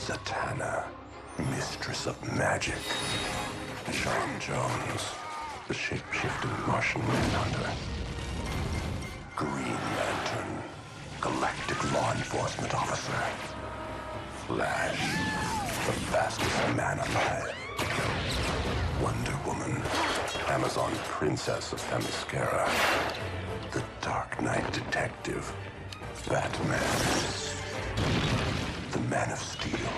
Zatanna, mistress of magic. John Jones, the shape-shifting Martian manhunter. Green Lantern, galactic law enforcement officer. Flash, the fastest man alive. Wonder Woman, Amazon princess of Themyscira. The Dark Knight detective, Batman. The Man of Steel,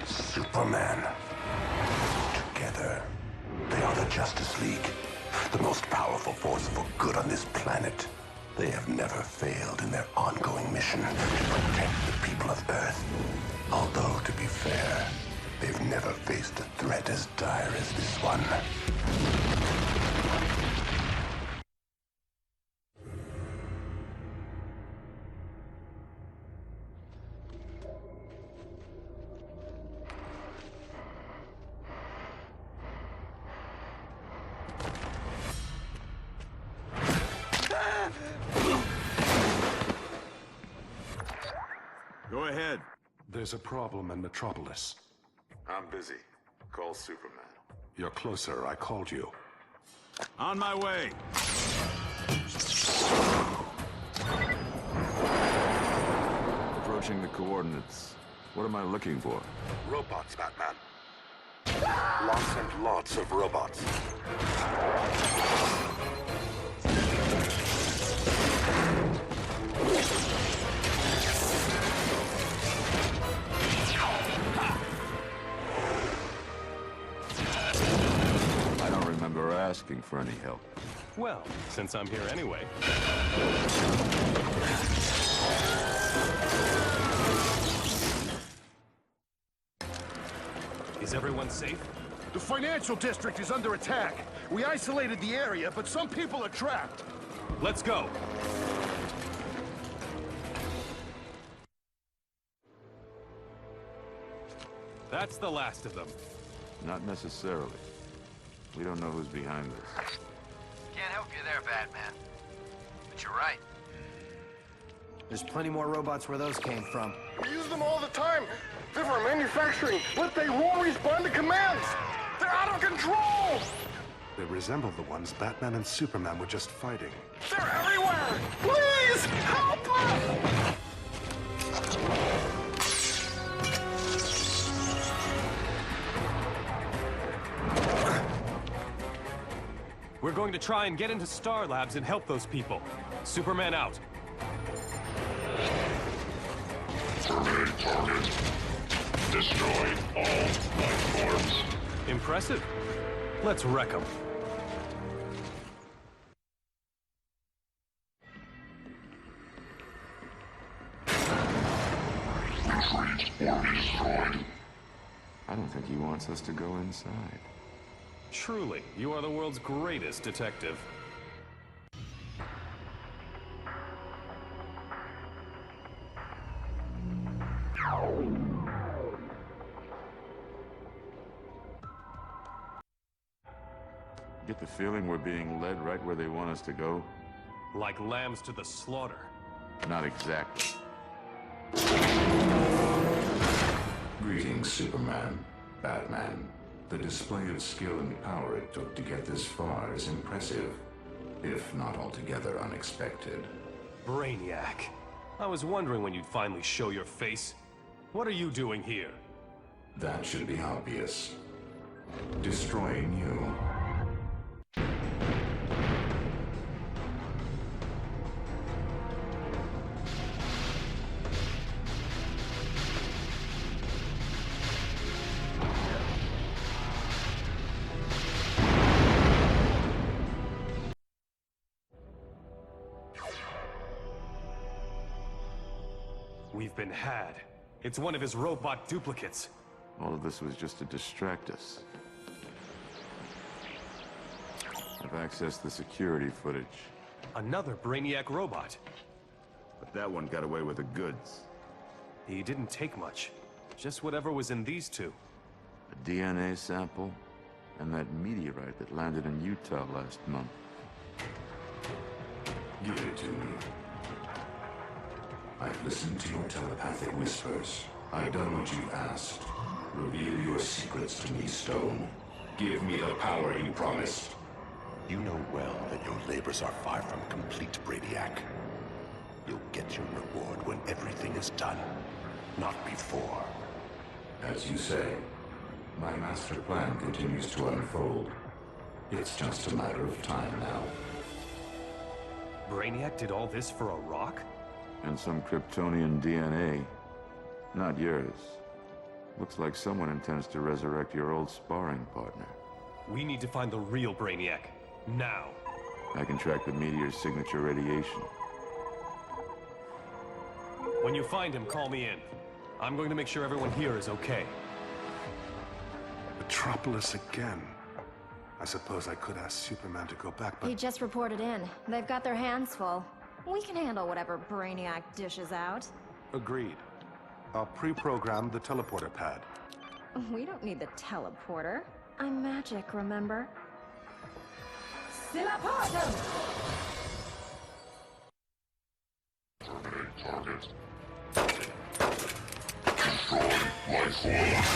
Superman. Together, they are the Justice League, the most powerful force for good on this planet. They have never failed in their ongoing mission to protect the people of Earth. Although, to be fair, they've never faced a threat as dire as this one. Go ahead. There's a problem in Metropolis. I'm busy. Call Superman. You're closer. I called you. On my way. Approaching the coordinates. What am I looking for? Robots, Batman. Lots and lots of robots. I don't remember asking for any help. Well, since I'm here anyway. Is everyone safe? The financial district is under attack. We isolated the area, but some people are trapped. Let's go! That's the last of them. Not necessarily. We don't know who's behind this. Can't help you there, Batman. But you're right. There's plenty more robots where those came from. We use them all the time. They're for manufacturing, but they won't respond to commands. They're out of control! They resemble the ones Batman and Superman were just fighting. They're everywhere! Please, help us! We're going to try and get into Star Labs and help those people. Superman out. Survey target. Destroy all life forms. Impressive. Let's wreck them. Retreat or be destroyed. I don't think he wants us to go inside. Truly, you are the world's greatest detective. Get the feeling we're being led right where they want us to go? Like lambs to the slaughter. Not exactly. Greetings, Superman, Batman. The display of skill and power it took to get this far is impressive, if not altogether unexpected. Brainiac. I was wondering when you'd finally show your face. What are you doing here? That should be obvious. Destroying you. We've been had. It's one of his robot duplicates. All of this was just to distract us. I've accessed the security footage. Another Brainiac robot. But that one got away with the goods. He didn't take much. Just whatever was in these two. A DNA sample, and that meteorite that landed in Utah last month. Give it to me. I've listened to your telepathic whispers. I've done what you asked. Reveal your secrets to me, Stone. Give me the power you promised. You know well that your labors are far from complete, Brainiac. You'll get your reward when everything is done, not before. As you say, my master plan continues to unfold. It's just a matter of time now. Brainiac did all this for a rock? And some Kryptonian DNA. Not yours. Looks like someone intends to resurrect your old sparring partner. We need to find the real Brainiac. Now. I can track the meteor's signature radiation. When you find him, call me in. I'm going to make sure everyone here is okay. Metropolis again. I suppose I could ask Superman to go back, but... He just reported in. They've got their hands full. We can handle whatever Brainiac dishes out. Agreed. I'll pre-program the teleporter pad. We don't need the teleporter. I'm magic, remember? Terminate target. Destroy WayForward.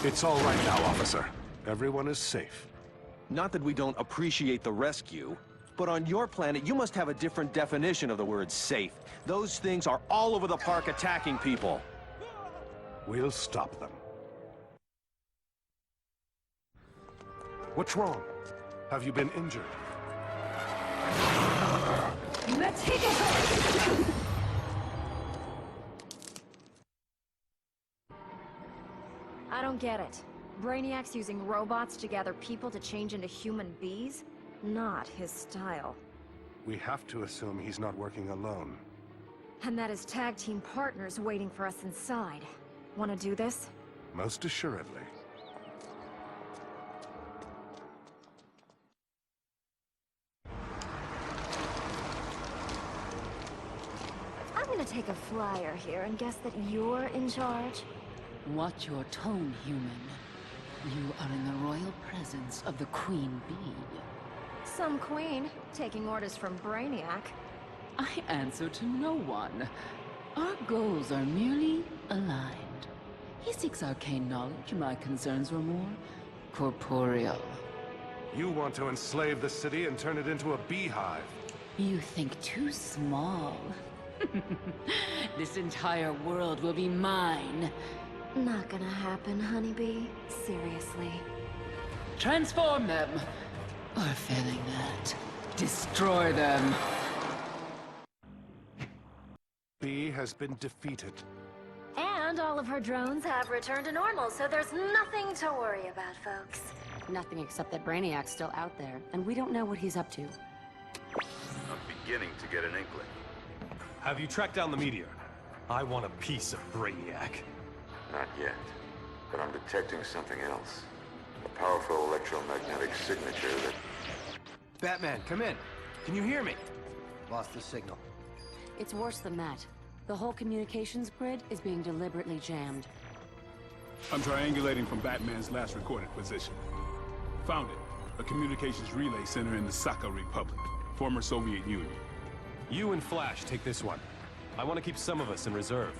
It's all right now, officer. Everyone is safe. Not that we don't appreciate the rescue, but on your planet, you must have a different definition of the word safe. Those things are all over the park attacking people. We'll stop them. What's wrong? Have you been injured? I don't get it. Brainiac's using robots to gather people to change into human bees? Not his style. We have to assume he's not working alone. And that his tag team partner's waiting for us inside. Wanna do this? Most assuredly. I'm gonna take a flyer here and guess that you're in charge. Watch your tone, human. You are in the royal presence of the Queen Bee. Some queen, taking orders from Brainiac. I answer to no one. Our goals are merely aligned. He seeks arcane knowledge. My concerns were more corporeal. You want to enslave the city and turn it into a beehive. You think too small. This entire world will be mine. Not gonna happen, honeybee. Seriously. Transform them. Or failing that, destroy them. Bee has been defeated. And all of her drones have returned to normal, so there's nothing to worry about, folks. Nothing except that Brainiac's still out there, and we don't know what he's up to. I'm beginning to get an inkling. Have you tracked down the meteor? I want a piece of Brainiac. Not yet, but I'm detecting something else. A powerful electromagnetic signature that... Batman, come in. Can you hear me? Lost the signal. It's worse than that. The whole communications grid is being deliberately jammed. I'm triangulating from Batman's last recorded position. Found it. A communications relay center in the Sakha Republic, former Soviet Union. You and Flash take this one. I want to keep some of us in reserve.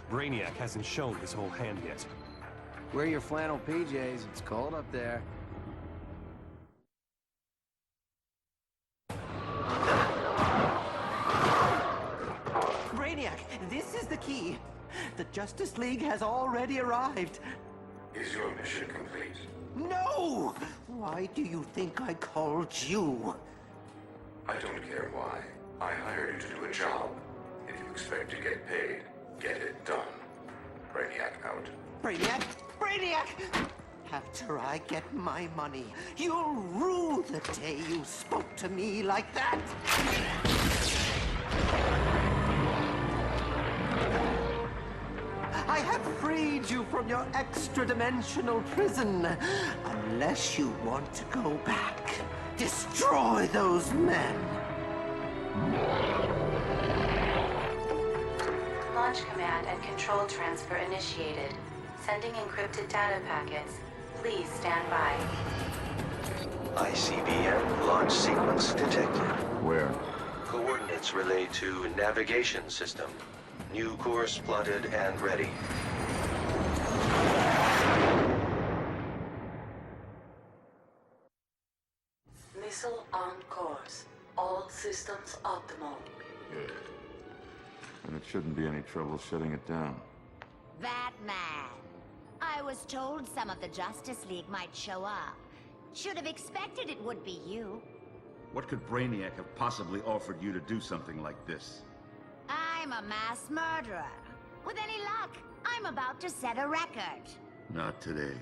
Brainiac hasn't shown his whole hand yet. Wear your flannel PJs. It's cold up there. Brainiac, this is the key. The Justice League has already arrived. Is your mission complete? No! Why do you think I called you? I don't care why. I hired you to do a job. If you expect to get paid, get it done. Brainiac out. Brainiac! Brainiac! After I get my money, you'll rue the day you spoke to me like that! I have freed you from your extra-dimensional prison. Unless you want to go back, destroy those men. Launch command and control transfer initiated. Sending encrypted data packets. Please stand by. ICBM launch sequence detected. Where? Coordinates relayed to navigation system. New course plotted and ready. Missile on course. All systems optimal. Good. And it shouldn't be any trouble shutting it down. Batman. I was told some of the Justice League might show up. Should have expected it would be you. What could Brainiac have possibly offered you to do something like this? I'm a mass murderer. With any luck, I'm about to set a record. Not today.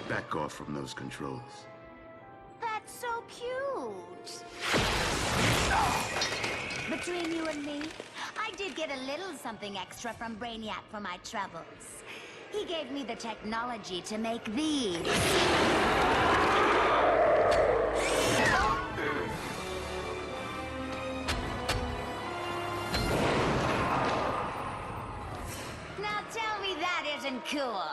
Back off from those controls. That's so cute. Between you and me, I did get a little something extra from Brainiac for my troubles. He gave me the technology to make these. Now tell me that isn't cool.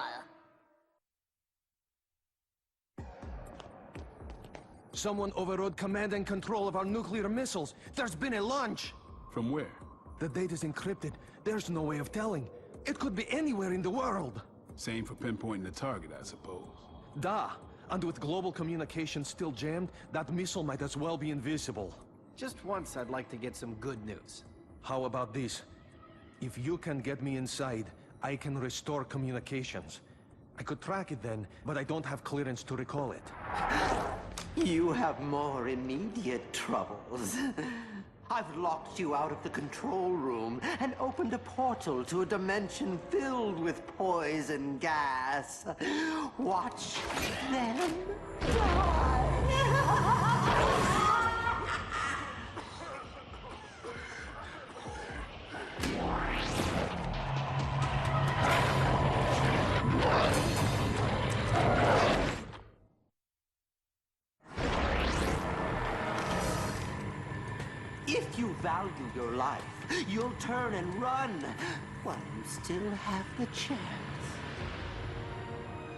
Someone overrode command and control of our nuclear missiles. There's been a launch. From where? The data's encrypted. There's no way of telling. It could be anywhere in the world. Same for pinpointing the target, I suppose. Da. And with global communications still jammed, that missile might as well be invisible. Just once, I'd like to get some good news. How about this? If you can get me inside, I can restore communications. I could track it then, but I don't have clearance to recall it. You have more immediate troubles. I've locked you out of the control room and opened a portal to a dimension filled with poison gas. Watch them die. If you value your life, you'll turn and run while you still have the chance.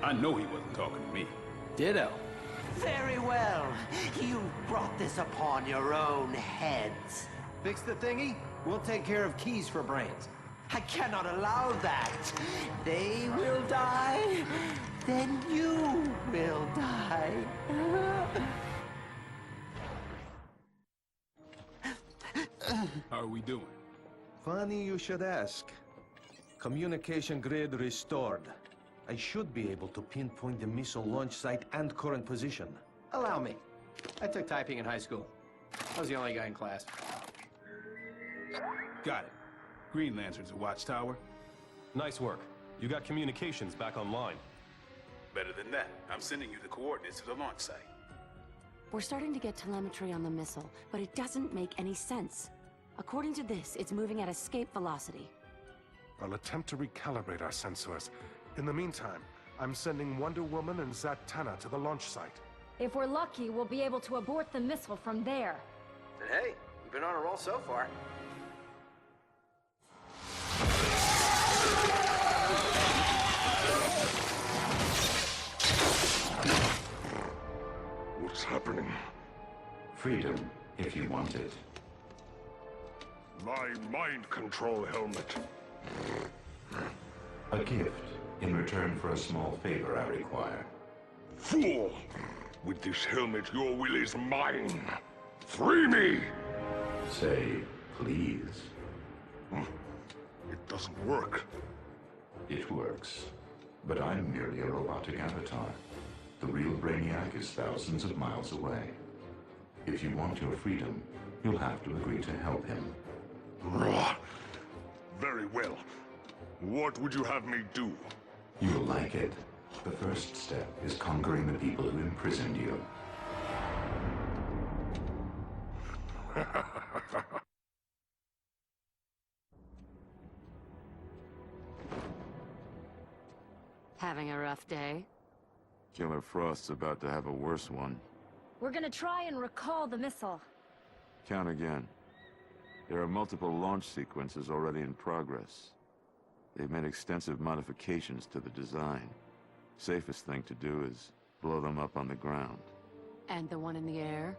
I know he wasn't talking to me. Ditto. Very well. You brought this upon your own heads. Fix the thingy, we'll take care of keys for brains. I cannot allow that. They will die, then you will die. How are we doing? Funny you should ask. Communication grid restored. I should be able to pinpoint the missile launch site and current position. Allow me. I took typing in high school. I was the only guy in class. Got it. Green Lantern's a watchtower. Nice work. You got communications back online. Better than that. I'm sending you the coordinates to the launch site. We're starting to get telemetry on the missile, but it doesn't make any sense. According to this, it's moving at escape velocity. I'll attempt to recalibrate our sensors. In the meantime, I'm sending Wonder Woman and Zatanna to the launch site. If we're lucky, we'll be able to abort the missile from there. And hey, we've been on a roll so far. What's happening? Freedom, if you want it. My mind control helmet. A gift, in return for a small favor I require. Fool! With this helmet, your will is mine. Free me! Say, please. It doesn't work. It works. But I'm merely a robotic avatar. The real Brainiac is thousands of miles away. If you want your freedom, you'll have to agree to help him. Very well. What would you have me do? You'll like it. The first step is conquering the people who imprisoned you. Having a rough day? Killer Frost's about to have a worse one. We're gonna try and recall the missile. Count again. There are multiple launch sequences already in progress. They've made extensive modifications to the design. Safest thing to do is blow them up on the ground. And the one in the air?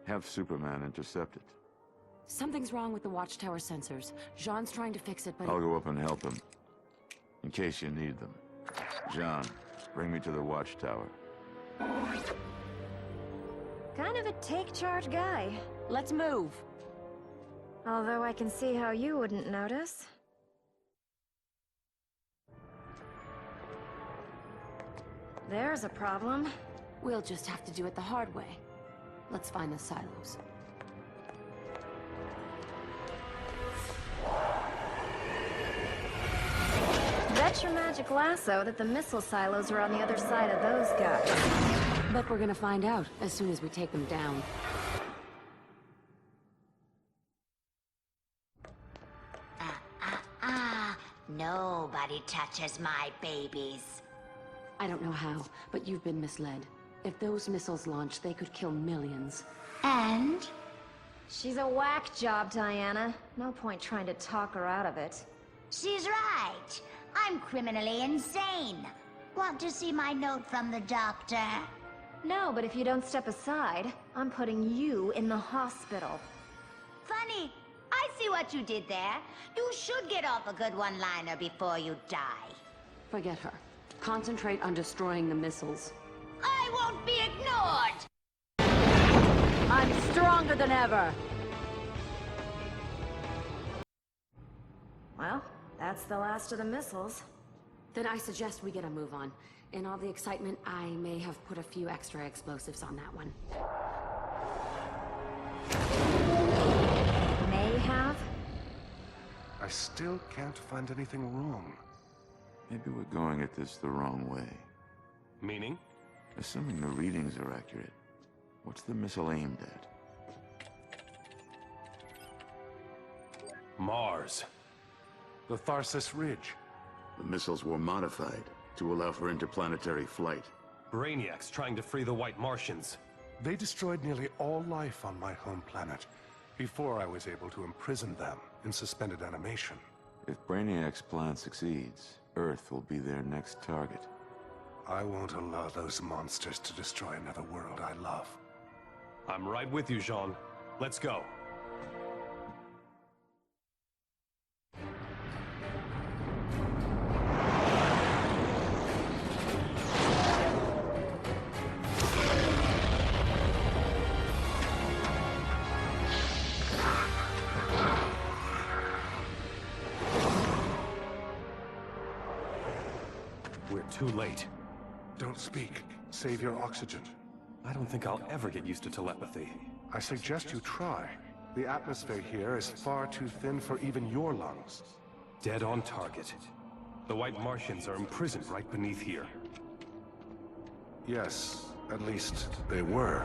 Have Superman intercept it. Something's wrong with the watchtower sensors. Jean's trying to fix it, but... I'll go up and help him. In case you need them. Jean, bring me to the watchtower. Kind of a take-charge guy. Let's move. Although I can see how you wouldn't notice. There's a problem. We'll just have to do it the hard way. Let's find the silos. Bet your magic lasso that the missile silos are on the other side of those guys. But we're gonna find out as soon as we take them down. Nobody touches my babies. I don't know how, but you've been misled. If those missiles launch, they could kill millions. And? She's a whack job, Diana. No point trying to talk her out of it. She's right. I'm criminally insane. Want to see my note from the doctor? No, but if you don't step aside, I'm putting you in the hospital. Funny. I see what you did there. You should get off a good one-liner before you die. Forget her. Concentrate on destroying the missiles. I won't be ignored! I'm stronger than ever! Well, that's the last of the missiles. Then I suggest we get a move on. In all the excitement, I may have put a few extra explosives on that one. May have? I still can't find anything wrong. Maybe we're going at this the wrong way. Meaning? Assuming the readings are accurate, what's the missile aimed at? Mars. The Tharsis Ridge. The missiles were modified to allow for interplanetary flight. Brainiac's trying to free the White Martians. They destroyed nearly all life on my home planet before I was able to imprison them in suspended animation. If Brainiac's plan succeeds, Earth will be their next target. I won't allow those monsters to destroy another world I love. I'm right with you, Jean. Let's go. We're too late. Don't speak. Save your oxygen. I don't think I'll ever get used to telepathy. I suggest you try. The atmosphere here is far too thin for even your lungs. Dead on target. The White Martians are imprisoned right beneath here. Yes, at least they were.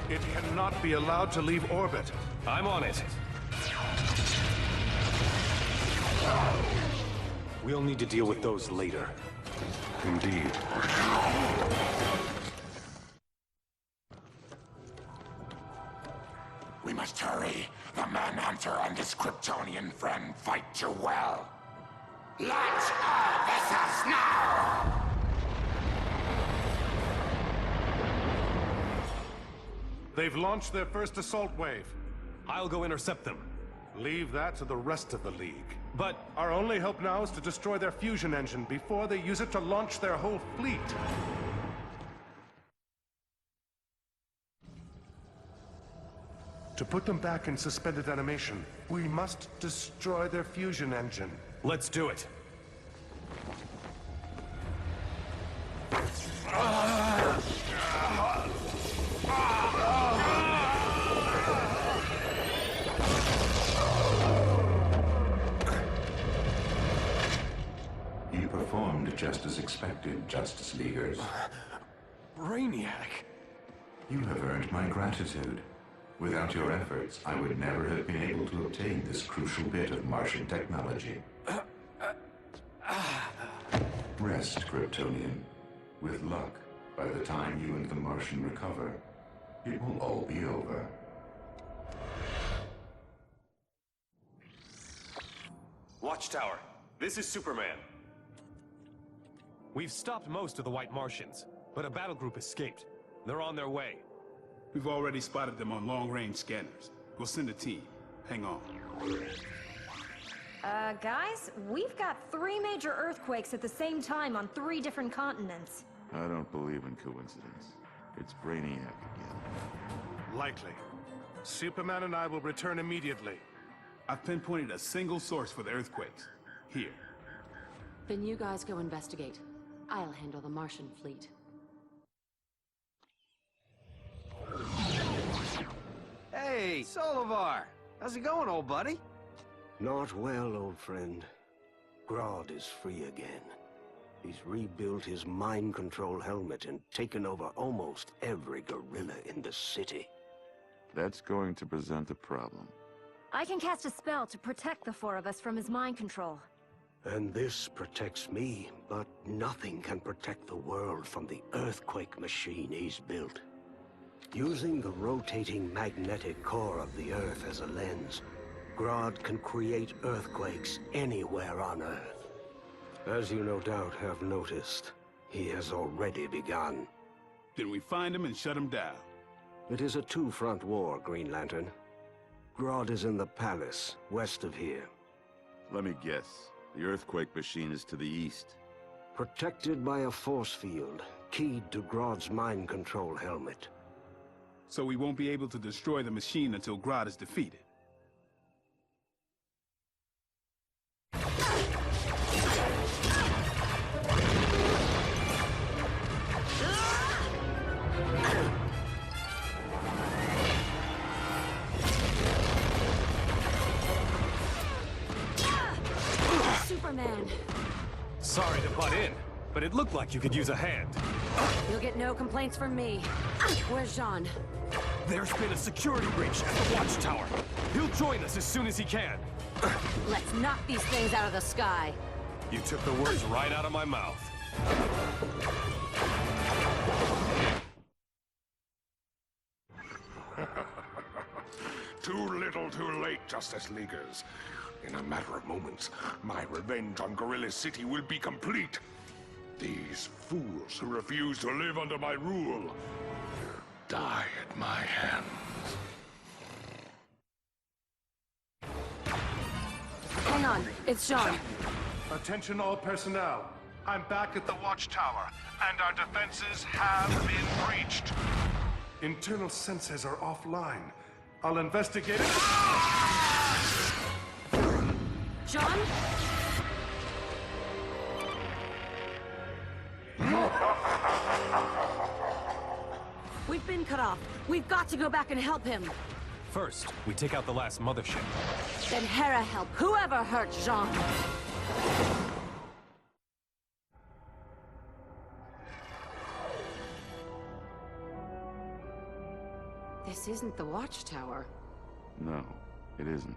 It cannot be allowed to leave orbit. I'm on it. We'll need to deal with those later. Indeed. We must hurry. The Manhunter and his Kryptonian friend fight too well. Launch all vessels now! They've launched their first assault wave. I'll go intercept them. Leave that to the rest of the League. But our only hope now is to destroy their fusion engine before they use it to launch their whole fleet. To put them back in suspended animation, we must destroy their fusion engine. Let's do it. You performed just as expected, Justice Leaguers. Brainiac! You have earned my gratitude. Without your efforts, I would never have been able to obtain this crucial bit of Martian technology. Rest, Kryptonian. With luck, by the time you and the Martian recover, it will all be over. Watchtower, this is Superman. We've stopped most of the White Martians, but a battle group escaped. They're on their way. We've already spotted them on long-range scanners. We'll send a team. Hang on. Guys, we've got 3 major earthquakes at the same time on 3 different continents. I don't believe in coincidence. It's Brainiac again. Likely. Superman and I will return immediately. I've pinpointed a single source for the earthquakes. Here. Then you guys go investigate. I'll handle the Martian fleet. Hey, Solivar! How's it going, old buddy? Not well, old friend. Grodd is free again. He's rebuilt his mind control helmet and taken over almost every gorilla in the city. That's going to present a problem. I can cast a spell to protect the 4 of us from his mind control. And this protects me, but nothing can protect the world from the earthquake machine he's built. Using the rotating magnetic core of the Earth as a lens, Grodd can create earthquakes anywhere on Earth. As you no doubt have noticed, he has already begun. Then we find him and shut him down. It is a 2-front war, Green Lantern. Grodd is in the palace, west of here. Let me guess. The earthquake machine is to the east. Protected by a force field, keyed to Grodd's mind control helmet. So we won't be able to destroy the machine until Grodd is defeated. Superman! Sorry to butt in, but it looked like you could use a hand. You'll get no complaints from me. Where's Jean? There's been a security breach at the watchtower. He'll join us as soon as he can. Let's knock these things out of the sky. You took the words right out of my mouth. Too little, too late, Justice Leaguers. In a matter of moments, my revenge on Gorilla City will be complete. These fools who refuse to live under my rule will die at my hands. Hang on, it's Jean. Attention all personnel. I'm back at the watchtower, and our defenses have been breached. Internal sensors are offline. I'll investigate it. John? We've been cut off. We've got to go back and help him. First, we take out the last mothership. Then Hera help whoever hurt Jean. This isn't the watchtower. No, it isn't.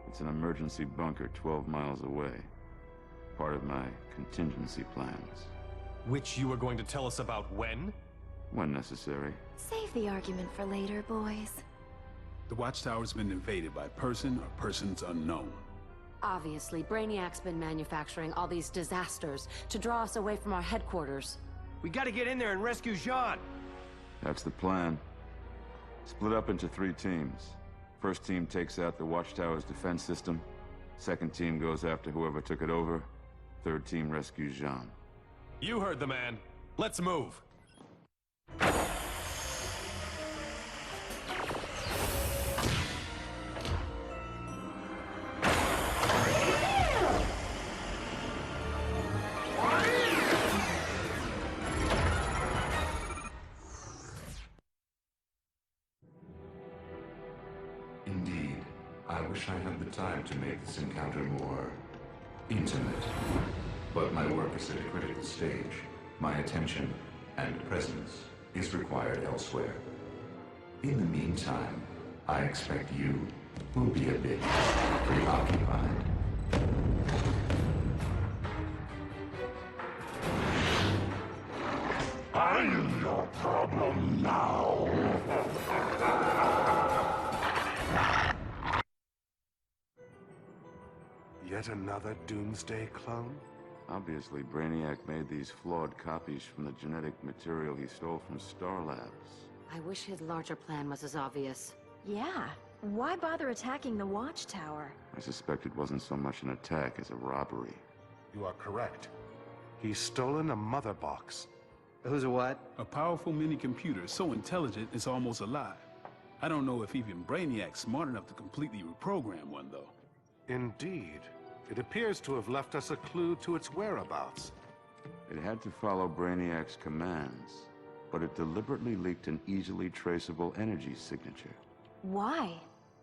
It's an emergency bunker 12 miles away. Part of my contingency plans. Which you were going to tell us about when? When necessary. Save the argument for later, boys. The watchtower's been invaded by person or persons unknown. Obviously, Brainiac's been manufacturing all these disasters to draw us away from our headquarters. We gotta get in there and rescue Jean! That's the plan. Split up into 3 teams. First team takes out the watchtower's defense system. Second team goes after whoever took it over. Third team rescues Jean. You heard the man. Let's move. Indeed, I wish I had the time to make this encounter more intimate. But my work is at a critical stage. My attention and presence is required elsewhere. In the meantime, I expect you will be a bit preoccupied. I'm your problem now. Yet another Doomsday clone? Obviously, Brainiac made these flawed copies from the genetic material he stole from Star Labs. I wish his larger plan was as obvious. Yeah. Why bother attacking the watchtower? I suspect it wasn't so much an attack as a robbery. You are correct. He's stolen a mother box. Who's a what? A powerful mini-computer so intelligent it's almost alive. I don't know if even Brainiac's smart enough to completely reprogram one, though. Indeed. It appears to have left us a clue to its whereabouts. It had to follow Brainiac's commands, but it deliberately leaked an easily traceable energy signature. Why?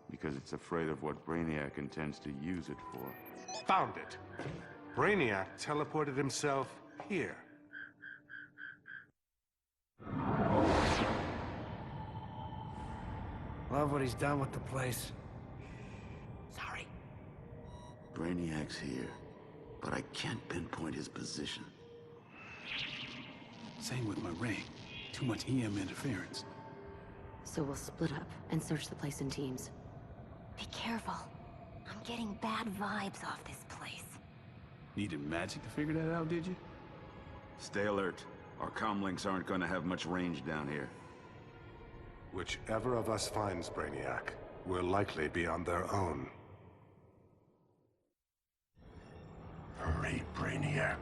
Because it's afraid of what Brainiac intends to use it for. Found it. Brainiac teleported himself here. Love what he's done with the place. Sorry. Brainiac's here, but I can't pinpoint his position. Same with my ring. Too much EM interference. So we'll split up and search the place in teams. Be careful. I'm getting bad vibes off this place. Needed magic to figure that out, did you? Stay alert. Our comlinks aren't going to have much range down here. Whichever of us finds Brainiac will likely be on their own. Hurry, Brainiac.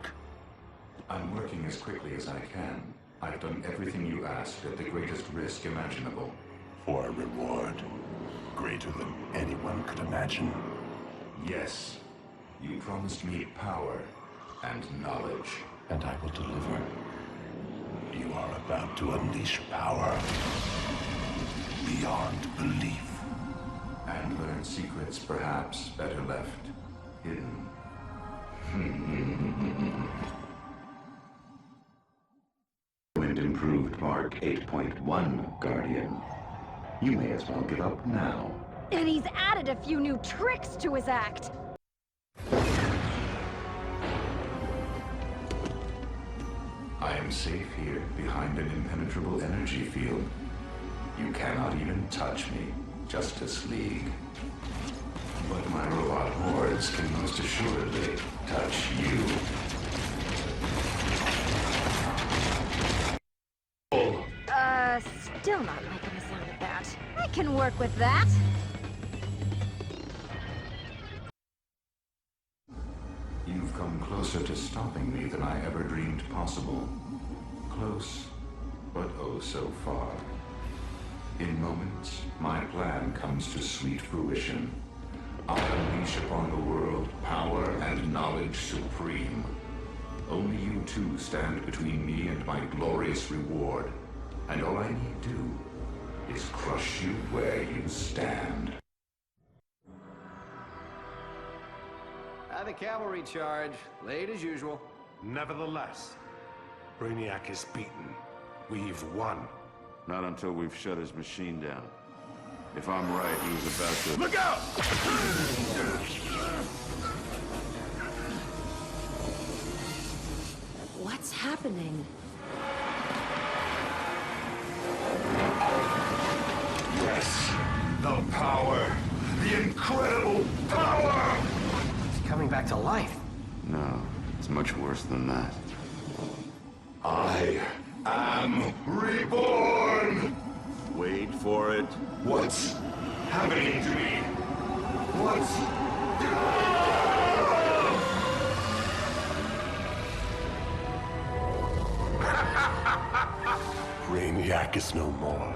I'm working as quickly as I can. I've done everything you asked at the greatest risk imaginable. For a reward greater than anyone could imagine. Yes. You promised me power and knowledge. And I will deliver. You are about to unleash power beyond belief. And learn secrets perhaps better left hidden. And improved Mark 8.1, Guardian. You may as well give up now. And he's added a few new tricks to his act! I am safe here behind an impenetrable energy field. You cannot even touch me, Justice League. But my robot hordes can most assuredly touch you. Still not liking the sound of that. I can work with that. You've come closer to stopping me than I ever dreamed possible. Close, but oh so far. In moments, my plan comes to sweet fruition. I'll unleash upon the world power and knowledge supreme. Only you two stand between me and my glorious reward. And all I need do is crush you where you stand. The cavalry charge, late as usual. Nevertheless, Brainiac is beaten. We've won. Not until we've shut his machine down. If I'm right, he was about to... Look out! What's happening? Yes, the power. The incredible power! He's coming back to life. No, it's much worse than that. I am reborn! Wait for it. What's happening to me? What's... Brainiac is no more.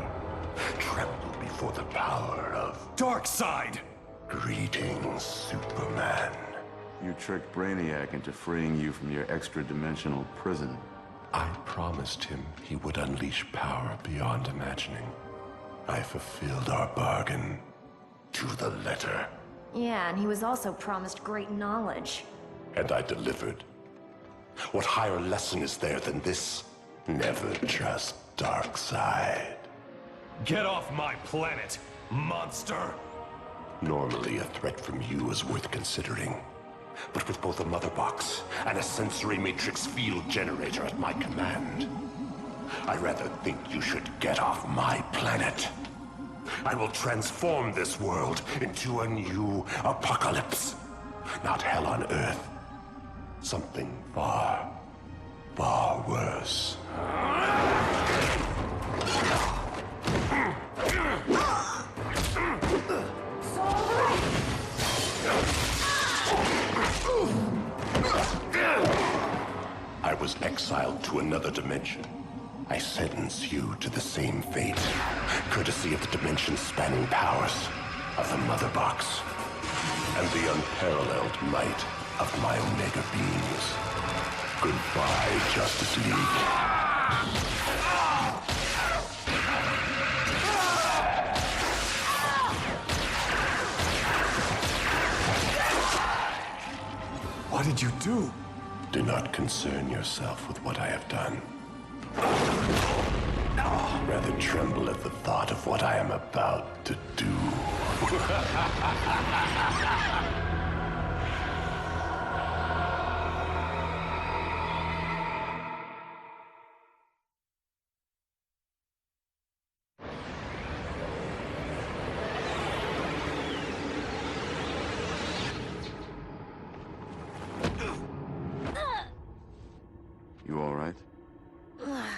Tremble before the power of... Darkseid! Greetings, Superman. You tricked Brainiac into freeing you from your extra-dimensional prison. I promised him he would unleash power beyond imagining. I fulfilled our bargain to the letter. Yeah, and he was also promised great knowledge. And I delivered. What higher lesson is there than this? Never trust Darkseid. Get off my planet, monster! Normally, a threat from you is worth considering. But with both a mother box and a sensory matrix field generator at my command, I rather think you should get off my planet. I will transform this world into a new apocalypse. Not hell on Earth. Something far, far worse. dimension, I sentence you to the same fate, courtesy of the dimension-spanning powers of the Mother Box and the unparalleled might of my Omega beams. Goodbye, Justice League. What did you do? Do not concern yourself with what I have done. Rather tremble at the thought of what I am about to do. You all right?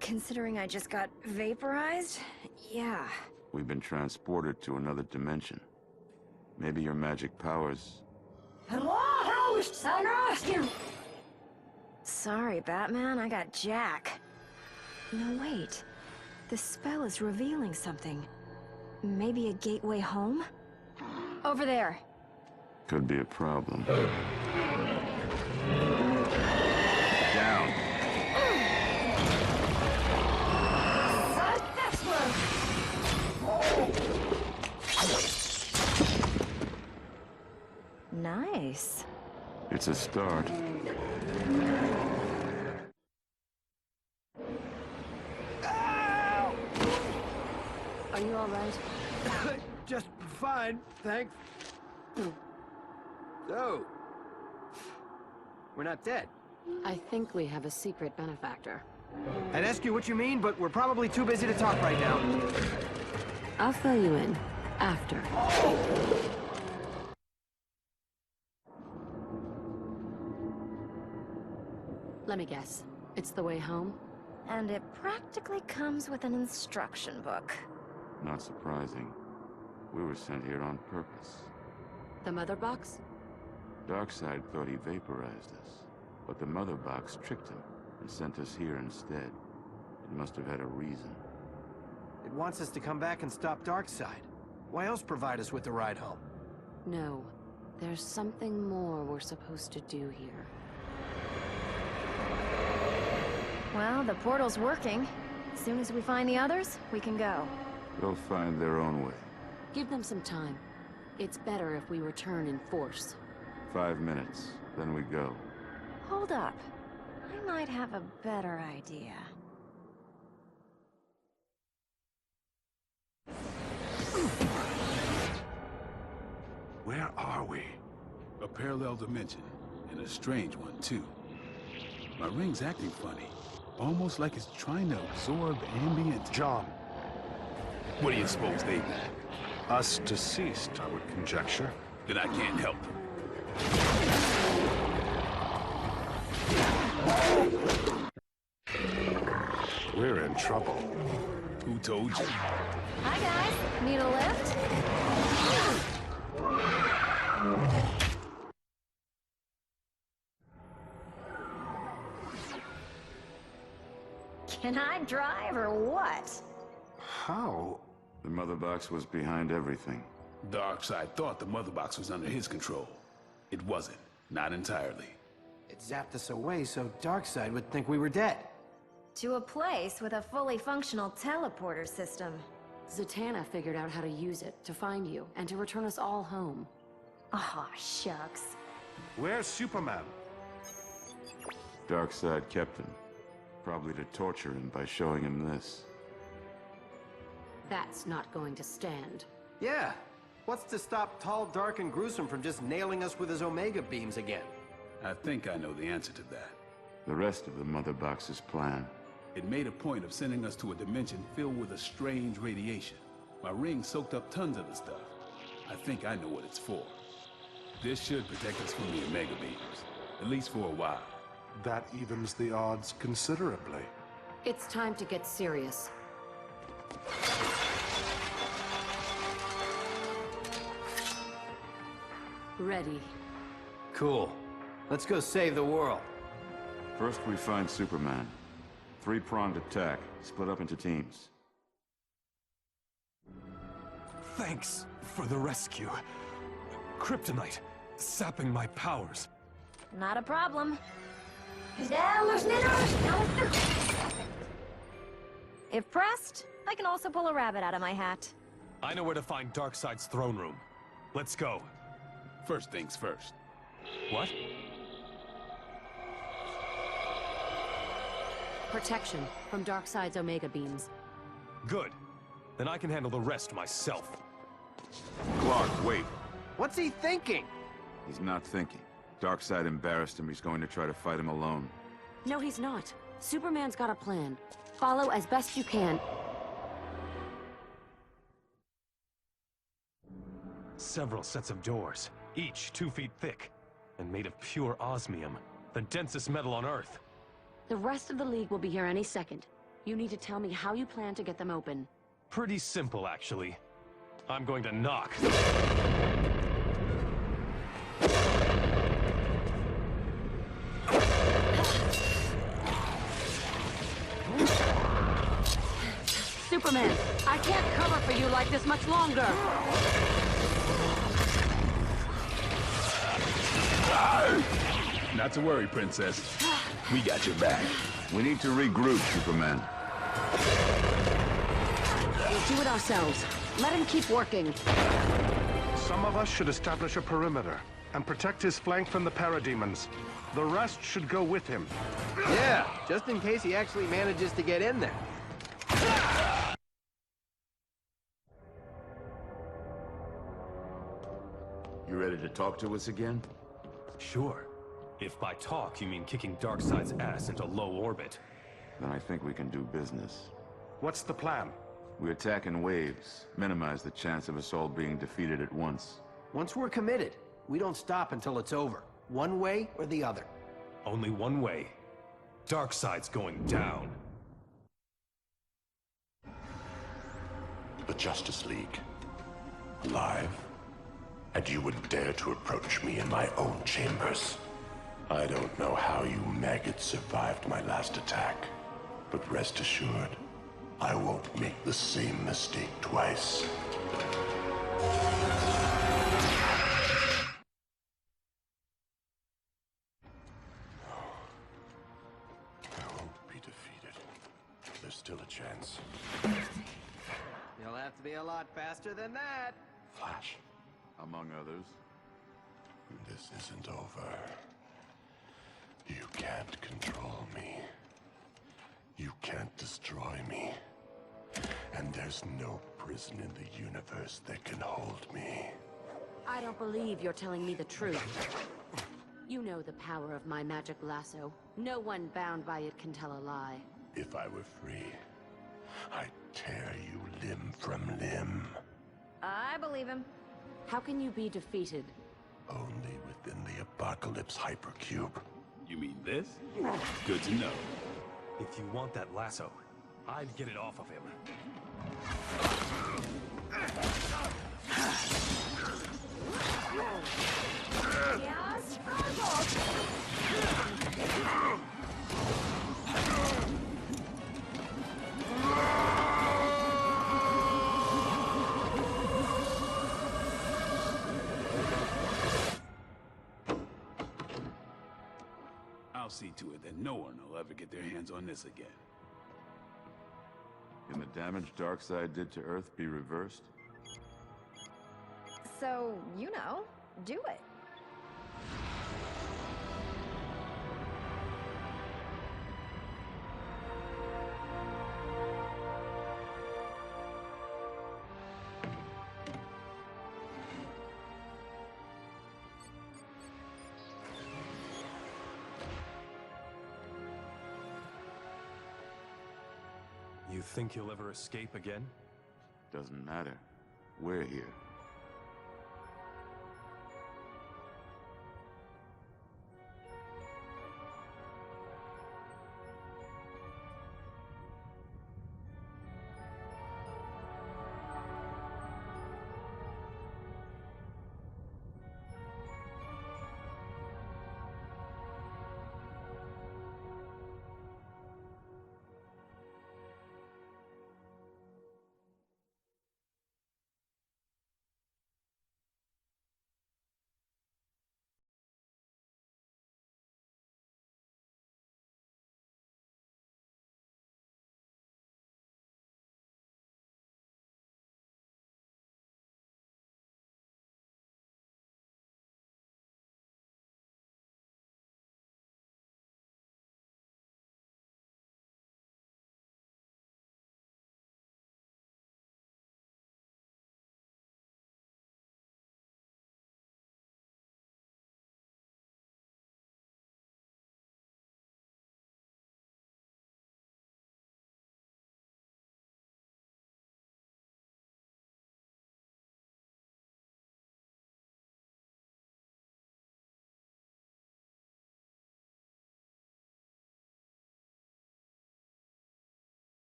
Considering I just got vaporized, yeah. We've been transported to another dimension. Maybe your magic powers... Sorry, Batman, I got Jack. No, wait. The spell is revealing something. Maybe a gateway home? Over there. Could be a problem. Down. Nice. It's a start. Are you all right? Just fine, thanks. So, we're not dead. I think we have a secret benefactor. I'd ask you what you mean, but we're probably too busy to talk right now. I'll fill you in after. Let me guess. It's the way home? And it practically comes with an instruction book. Not surprising. We were sent here on purpose. The Mother Box? Darkseid thought he vaporized us, but the Mother Box tricked him and sent us here instead. It must have had a reason. It wants us to come back and stop Darkseid. Why else provide us with the ride home? No. There's something more we're supposed to do here. Well, the portal's working. As soon as we find the others, we can go. They'll find their own way. Give them some time. It's better if we return in force. 5 minutes, then we go. Hold up. I might have a better idea. Where are we? A parallel dimension, and a strange one, too. My ring's acting funny. Almost like it's trying to absorb ambient... John. What do you suppose they mean? Us deceased, I would conjecture. Then I can't help. We're in trouble. Who told you? Hi, guys. Need a lift? Can I drive or what? How? The Mother Box was behind everything. Darkseid thought the Mother Box was under his control. It wasn't. Not entirely. It zapped us away so Darkseid would think we were dead. To a place with a fully functional teleporter system. Zatanna figured out how to use it to find you and to return us all home. Aw, shucks. Where's Superman? Darkseid kept him. Probably to torture him by showing him this. That's not going to stand. Yeah. What's to stop Tall, Dark, and Gruesome from just nailing us with his Omega beams again? I think I know the answer to that. The rest of the Mother Box's plan. It made a point of sending us to a dimension filled with a strange radiation. My ring soaked up tons of the stuff. I think I know what it's for. This should protect us from the Omega beams, at least for a while. That evens the odds considerably. It's time to get serious. Ready. Cool. Let's go save the world. First we find Superman. Three-pronged attack. Split up into teams. Thanks for the rescue. Kryptonite, sapping my powers. Not a problem. If pressed, I can also pull a rabbit out of my hat. I know where to find Darkseid's throne room. Let's go. First things first. What? Protection from Darkseid's Omega beams. Good. Then I can handle the rest myself. Clark, wait. What's he thinking? He's not thinking. Darkseid embarrassed him. He's going to try to fight him alone. No, he's not. Superman's got a plan. Follow as best you can. Several sets of doors, each 2 feet thick, and made of pure osmium, the densest metal on Earth. The rest of the League will be here any second. You need to tell me how you plan to get them open. Pretty simple, actually. I'm going to knock. Superman, I can't cover for you like this much longer. Not to worry, Princess. We got your back. We need to regroup, Superman. We'll do it ourselves. Let him keep working. Some of us should establish a perimeter and protect his flank from the parademons. The rest should go with him. Yeah, just in case he actually manages to get in there. You ready to talk to us again? Sure. If by talk you mean kicking Darkseid's ass into low orbit. Then I think we can do business. What's the plan? We attack in waves, minimize the chance of us all being defeated at once. Once we're committed, we don't stop until it's over. One way or the other. Only one way. Darkseid's going down. The Justice League. Alive? And you would dare to approach me in my own chambers? I don't know how you maggots survived my last attack, but rest assured, I won't make the same mistake twice. I won't be defeated. There's still a chance. You'll have to be a lot faster than that. Flash. Among others. This isn't over. You can't control me. You can't destroy me. And there's no prison in the universe that can hold me. I don't believe you're telling me the truth. You know the power of my magic lasso. No one bound by it can tell a lie. If I were free, I'd tear you limb from limb. I believe him. How can you be defeated? Only within the Apocalypse Hypercube. You mean this? Good to know. If you want that lasso, I'd get it off of him. I'll see to it that no one will ever get their hands on this again. Can the damage Darkseid did to Earth be reversed? So, you know, do it. You think you'll ever escape again? Doesn't matter. We're here.